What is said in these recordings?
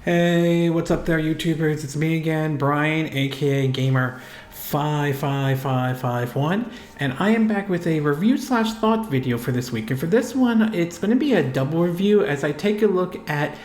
Hey, what's up there, YouTubers? It's me again, Brian, aka Gamer55551, and I am back with a review slash thought video for this week. And for this one, it's going to be a double review as I take a look at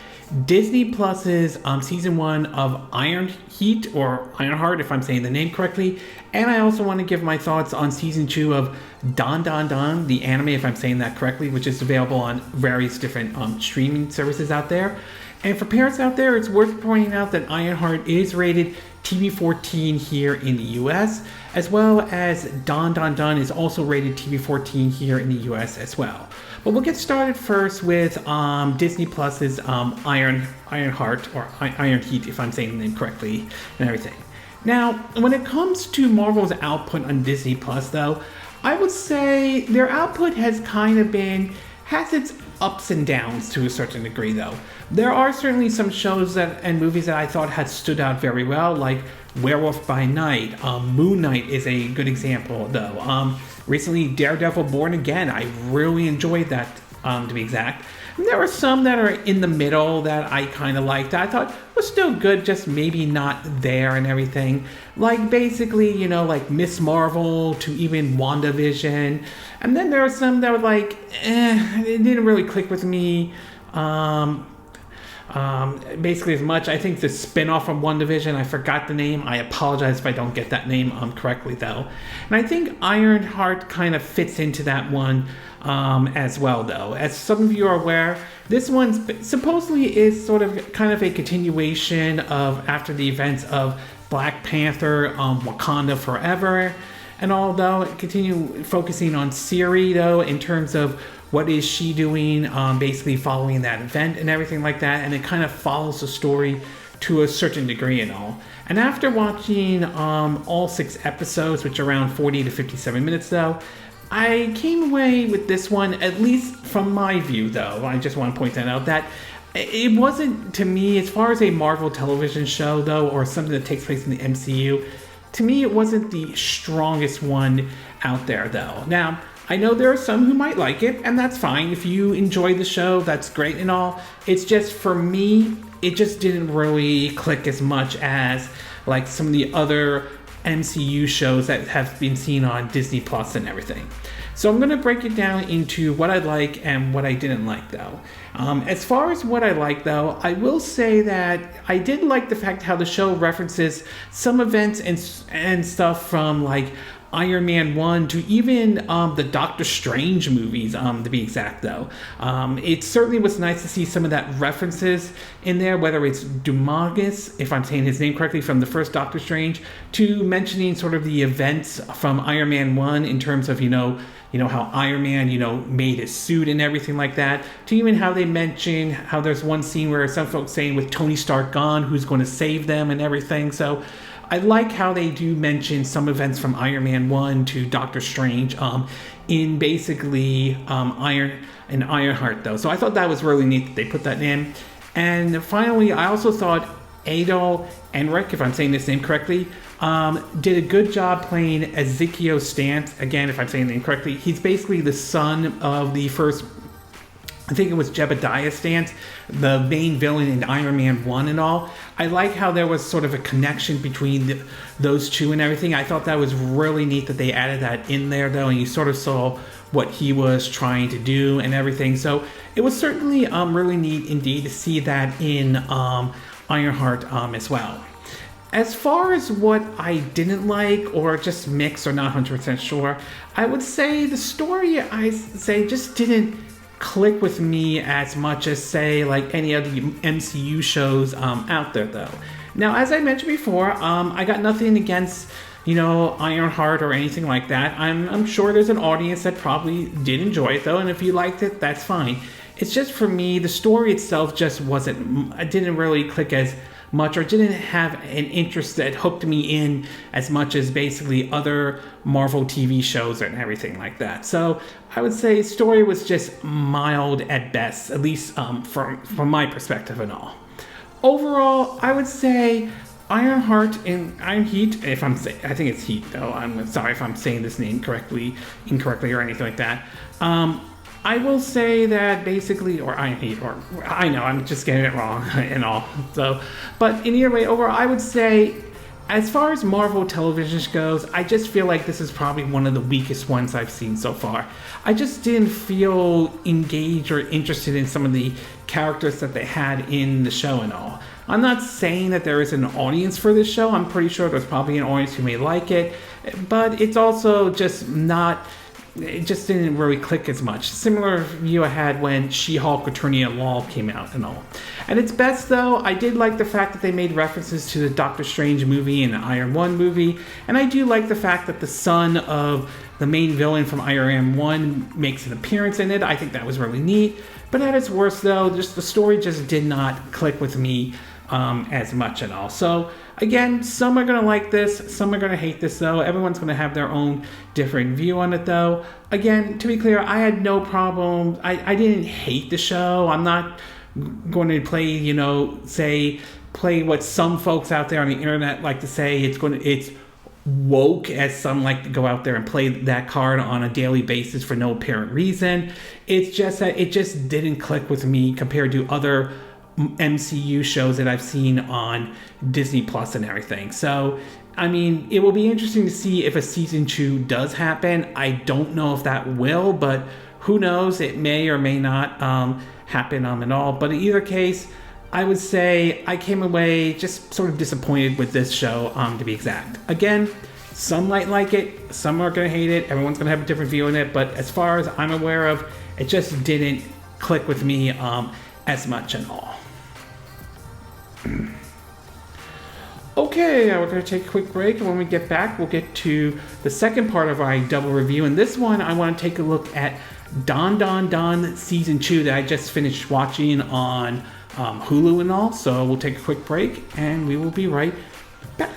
Disney Plus's season 1 of Ironheat, or Ironheart, if I'm saying the name correctly. And I also want to give my thoughts on season 2 of Dandadan, the anime, if I'm saying that correctly, which is available on various different streaming services out there. And for parents out there, it's worth pointing out that Ironheart is rated TV-14 here in the US, as well as Dandadan is also rated TV-14 here in the US as well. But we'll get started first with Disney Plus's Ironheart, or Ironheat, if I'm saying the name correctly, and everything. Now, when it comes to Marvel's output on Disney Plus, though, I would say their output has its ups and downs to a certain degree, though. There are certainly some shows and movies that I thought had stood out very well, like Werewolf by Night. Moon Knight is a good example, though. Recently, Daredevil Born Again. I really enjoyed that, to be exact. And there are some that are in the middle that I kind of liked. I thought was still good, just maybe not there and everything. Like basically, like Miss Marvel to even WandaVision. And then there are some that were like, it didn't really click with me. Basically as much. I think the spin-off from WandaVision, I forgot the name. I apologize if I don't get that name correctly, though. And I think Ironheart kind of fits into that one as well, though. As some of you are aware, this one supposedly is sort of kind of a continuation of after the events of Black Panther, Wakanda Forever, and although continue focusing on Siri, though, in terms of what is she doing basically following that event and everything like that, and it kind of follows the story to a certain degree and all. And after watching all 6 episodes, which are around 40 to 57 minutes, though, I came away with this one, at least from my view, though, I just want to point that out, that it wasn't, to me, as far as a Marvel television show, though, or something that takes place in the MCU, to me it wasn't the strongest one out there, though. Now, I know there are some who might like it, and that's fine. If you enjoy the show, that's great and all. It's just, for me, it just didn't really click as much as like some of the other MCU shows that have been seen on Disney Plus and everything. So I'm going to break it down into what I like and what I didn't like, though. As far as what I like, though, I will say that I did like the fact how the show references some events and stuff from like Iron Man 1 to even the Doctor Strange movies, to be exact, though. It certainly was nice to see some of that references in there, whether it's Dumagus, if I'm saying his name correctly, from the first Doctor Strange, to mentioning sort of the events from Iron Man 1 in terms of, how Iron Man, made his suit and everything like that, to even how they mention how there's one scene where some folks saying with Tony Stark gone, who's going to save them and everything. So I like how they do mention some events from Iron Man 1 to Doctor Strange in basically Ironheart, though. So I thought that was really neat that they put that in. And finally, I also thought Alden Ehrenreich, if I'm saying this name correctly, did a good job playing Ezekiel Stance. Again, if I'm saying the name correctly, he's basically the son of the first, I think it was Jebediah Stance, the main villain in Iron Man 1 and all. I like how there was sort of a connection between those two and everything. I thought that was really neat that they added that in there, though, and you sort of saw what he was trying to do and everything. So it was certainly really neat indeed to see that in Ironheart as well. As far as what I didn't like, or just mixed or not 100% sure, I would say the story, just didn't click with me as much as, say, like any of the MCU shows out there, though. Now, as I mentioned before, I got nothing against, Ironheart or anything like that. I'm sure there's an audience that probably did enjoy it, though, and if you liked it, that's fine. It's just, for me, the story itself just didn't really click as much, or didn't have an interest that hooked me in as much as basically other Marvel TV shows and everything like that. So I would say story was just mild at best, at least from my perspective and all. Overall, I would say Ironheart and Ironheat, I think it's Heat, though. I'm sorry if I'm saying this name incorrectly or anything like that. I will say that basically, or Ironheat, or I know I'm just getting it wrong and all. So, but in either way, overall, I would say, as far as Marvel television goes, I just feel like this is probably one of the weakest ones I've seen so far. I just didn't feel engaged or interested in some of the characters that they had in the show and all. I'm not saying that there is an audience for this show. I'm pretty sure there's probably an audience who may like it, but it's also just not. It just didn't really click as much. Similar view I had when She-Hulk Attorney at Law came out and all. At its best, though, I did like the fact that they made references to the Doctor Strange movie and the Iron 1 movie, and I do like the fact that the son of the main villain from Iron Man 1 makes an appearance in it. I think that was really neat. But at its worst, though, just the story just did not click with me as much at all. So again, some are going to like this, some are going to hate this though. Everyone's going to have their own different view on it though. Again, to be clear, I had no problem. I didn't hate the show. I'm not going to play what some folks out there on the internet like to say. It's woke, as some like to go out there and play that card on a daily basis for no apparent reason. It's just that it just didn't click with me compared to other MCU shows that I've seen on Disney Plus and everything. So, I mean, it will be interesting to see if a season 2 does happen. I don't know if that will, but who knows? It may or may not happen at all. But in either case, I would say I came away just sort of disappointed with this show, to be exact. Again, some might like it, some are going to hate it, everyone's going to have a different view on it, but as far as I'm aware of, it just didn't click with me as much at all. Okay, we're going to take a quick break, and when we get back, we'll get to the second part of our double review. And this one, I want to take a look at Dandadan Season 2 that I just finished watching on Hulu and all. So we'll take a quick break, and we will be right back.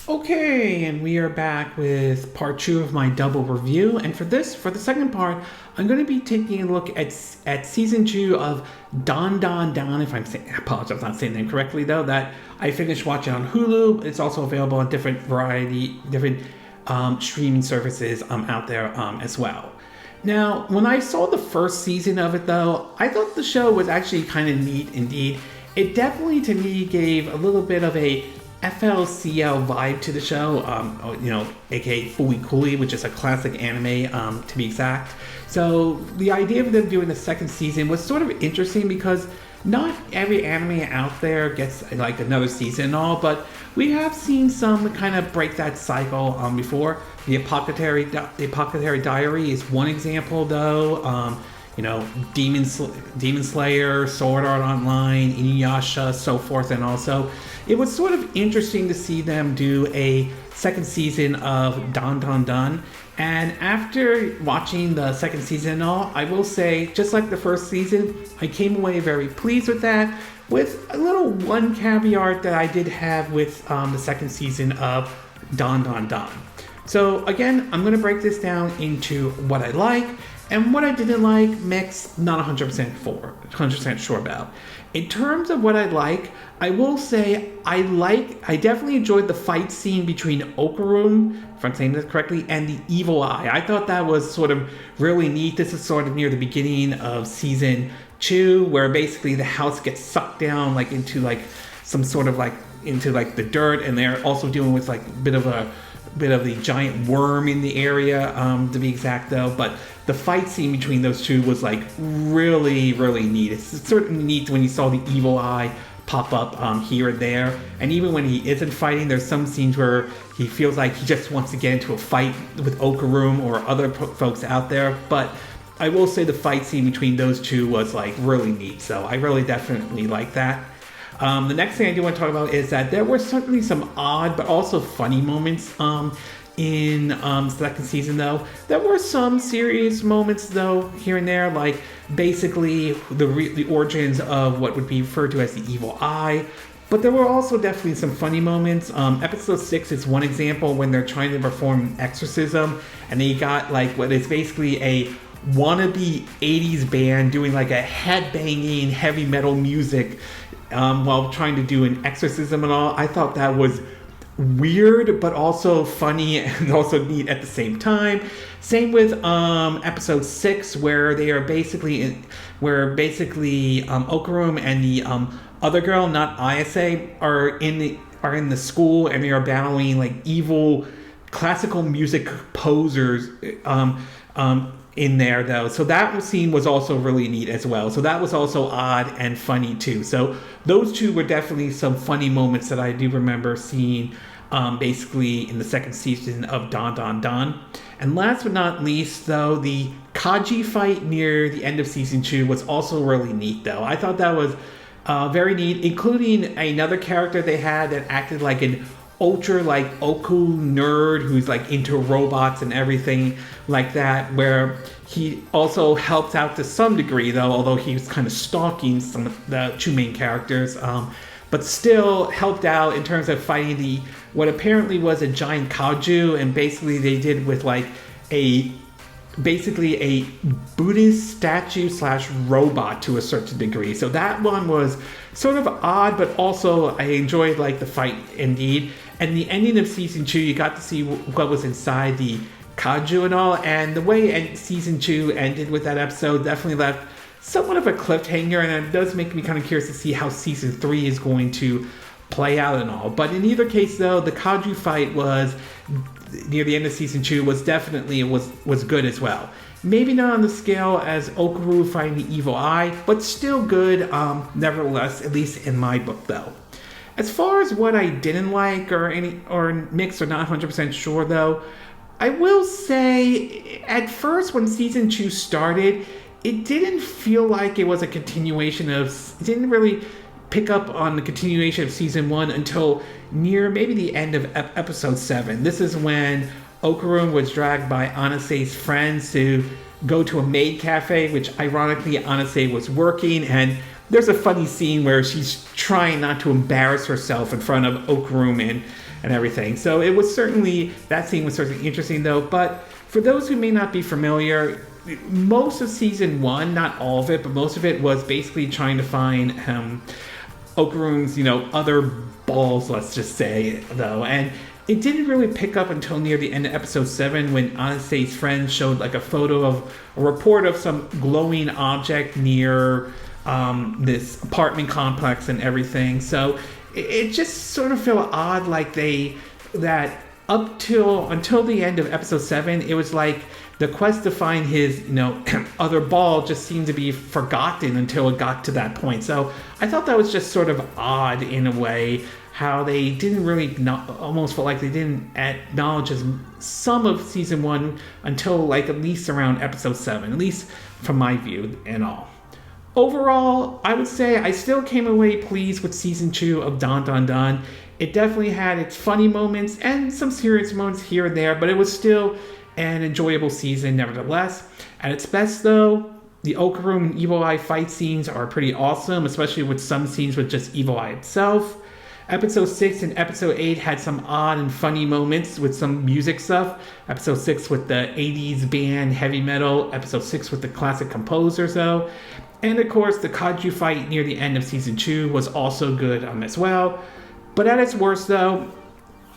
Okay, and we are back with part 2 of my double review. And for the second part, I'm going to be taking a look at season 2 of Dandadan. I apologize, I'm not saying the name correctly though. That I finished watching on Hulu. It's also available on different streaming services out there as well. Now, when I saw the first season of it though, I thought the show was actually kind of neat indeed. It definitely to me gave a little bit of a FLCL vibe to the show, aka Fooly Cooly, which is a classic anime, to be exact. So the idea of them doing the second season was sort of interesting because not every anime out there gets like another season and all, but we have seen some kind of break that cycle before. The Apothecary Diary is one example, though. Demon Slayer, Sword Art Online, Inuyasha, so forth, and also it was sort of interesting to see them do a second season of Dandadan. And after watching the second season and all, I will say, just like the first season, I came away very pleased with that, with a little one caveat that I did have with the second season of Dandadan. So again, I'm going to break this down into what I like and what I didn't like, mixed, not 100% sure about. In terms of what I like, I will say I definitely enjoyed the fight scene between Okarun, if I'm saying this correctly, and the Evil Eye. I thought that was sort of really neat. This is sort of near the beginning of season 2, where basically the house gets sucked down into the dirt, and they're also dealing with a bit of the giant worm in the area, to be exact though. But the fight scene between those two was really, really neat. It's certainly neat when you saw the Evil Eye pop up here and there. And even when he isn't fighting, there's some scenes where he feels like he just wants to get into a fight with Okarun or other folks out there. But I will say the fight scene between those two was really neat. So I really definitely like that. The next thing I do want to talk about is that there were certainly some odd but also funny moments in second season though. There were some serious moments though here and there, like basically the origins of what would be referred to as the Evil Eye. But there were also definitely some funny moments. Episode 6 is one example when they're trying to perform exorcism, and they got what is basically a wannabe 80s band doing a headbanging heavy metal music while trying to do an exorcism and all. I thought that was weird but also funny and also neat at the same time. Same with episode 6, where they are basically Okarun and the other girl, not Isa, are in the school, and they are battling like evil classical music posers in there though. So that scene was also really neat as well. So that was also odd and funny too. So those two were definitely some funny moments that I do remember seeing basically in the second season of Dandadan. And last but not least though, the Kaji fight near the end of season 2 was also really neat though. I thought that was very neat, including another character they had that acted like an ultra like oku nerd who's like into robots and everything like that, where he also helped out to some degree though, although he was kind of stalking some of the two main characters, but still helped out in terms of fighting what apparently was a giant kaiju, and basically they did with like a Buddhist statue / robot to a certain degree. So that one was sort of odd, but also I enjoyed like the fight indeed. And the ending of season 2, you got to see what was inside the kaiju and all, and the way season 2 ended with that episode definitely left somewhat of a cliffhanger, and it does make me kind of curious to see how season 3 is going to play out and all. But in either case though, the kaiju fight was near the end of season 2 was definitely was good as well. Maybe not on the scale as Okarun fighting the Evil Eye, but still good nevertheless, at least in my book though. As far as what I didn't like or mixed or not 100% sure though, I will say at first when season 2 started, it didn't feel like it was a continuation of, it didn't really pick up on the continuation of season 1 until near maybe the end of episode 7. This is when Okarun was dragged by Anase's friends to go to a maid cafe, which ironically Anase was working, and there's a funny scene where she's trying not to embarrass herself in front of Okarun and everything. So that scene was certainly interesting though. But for those who may not be familiar, most of season 1, not all of it, but most of it was basically trying to find Okarun's, other balls, let's just say though. And it didn't really pick up until near the end of episode 7 when Anase's friend showed like a photo of a report of some glowing object near this apartment complex and everything. So it just sort of felt odd, like that until the end of episode 7, it was like the quest to find his other ball just seemed to be forgotten until it got to that point. So I thought that was just sort of odd in a way, how they didn't really almost felt like they didn't acknowledge some of season 1 until like at least around episode 7, at least from my view and all. Overall, I would say I still came away pleased with season 2 of Dandadan. It definitely had its funny moments and some serious moments here and there, but it was still an enjoyable season nevertheless. At its best though, the Okarun and Evil Eye fight scenes are pretty awesome, especially with some scenes with just Evil Eye itself. Episode 6 and episode 8 had some odd and funny moments with some music stuff. Episode 6 with the 80s band heavy metal. Episode 6 with the classic composers though. And of course, the kaiju fight near the end of season 2 was also good as well. But at its worst though,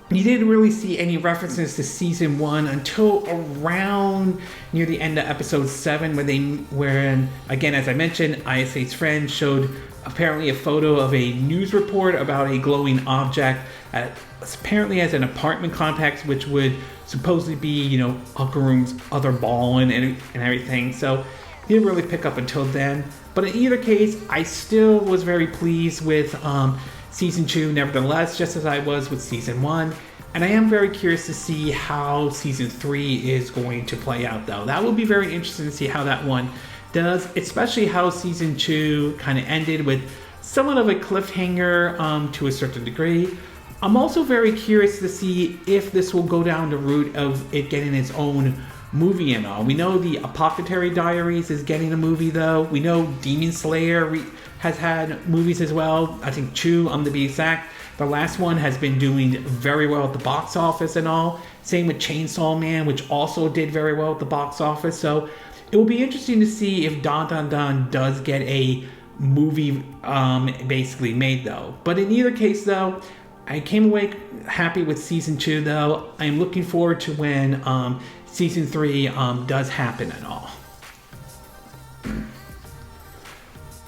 you didn't really see any references to season 1 until around near the end of episode 7, when again, as I mentioned, Isa's friend showed apparently a photo of a news report about a glowing object apparently as an apartment complex, which would supposedly be, Okarun's other ball and everything. So he didn't really pick up until then. But in either case, I still was very pleased with season 2 nevertheless, just as I was with season 1. And I am very curious to see how season 3 is going to play out though. That will be very interesting to see how that one does, especially how season 2 kind of ended with somewhat of a cliffhanger to a certain degree. I'm also very curious to see if this will go down the route of it getting its own movie and all. We know the Apothecary Diaries is getting a movie though. We know Demon Slayer has had movies as well. I think 2 to be exact. The last one has been doing very well at the box office and all. Same with Chainsaw Man, which also did very well at the box office. So it will be interesting to see if Dandadan does get a movie basically made though. But in either case though, I came away happy with season 2, though. I am looking forward to when season 3 does happen and all.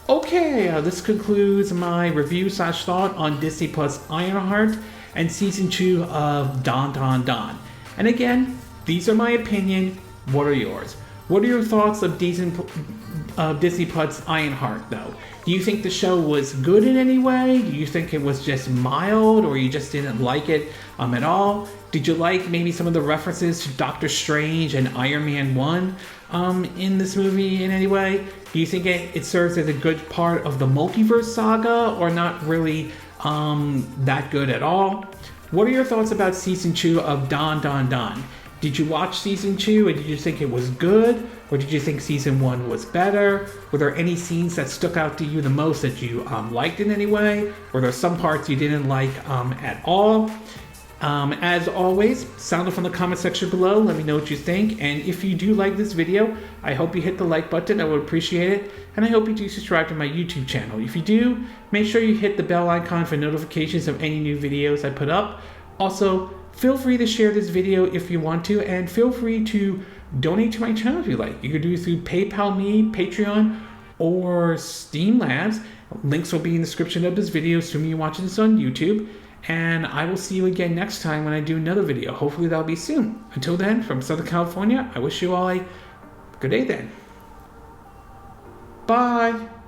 Okay, this concludes my review/thought on Disney Plus Ironheart and season 2 of Dandadan. And again, these are my opinion. What are yours? What are your thoughts of Disney Plus Ironheart, though? Do you think the show was good in any way? Do you think it was just mild, or you just didn't like it at all? Did you like maybe some of the references to Doctor Strange and Iron Man 1 in this movie in any way? Do you think it serves as a good part of the multiverse saga, or not really that good at all? What are your thoughts about season 2 of Dandadan? Did you watch season 2 and did you think it was good? Or did you think season 1 was better? Were there any scenes that stuck out to you the most that you liked in any way? Were there some parts you didn't like at all? As always, sound off in the comment section below. Let me know what you think. And if you do like this video, I hope you hit the like button. I would appreciate it. And I hope you do subscribe to my YouTube channel. If you do, make sure you hit the bell icon for notifications of any new videos I put up. Also, feel free to share this video if you want to, and feel free to donate to my channel if you like. You can do it through PayPal Me, Patreon, or Steam Labs. Links will be in the description of this video, assuming you're watching this on YouTube. And I will see you again next time when I do another video. Hopefully that'll be soon. Until then, from Southern California, I wish you all a good day then. Bye!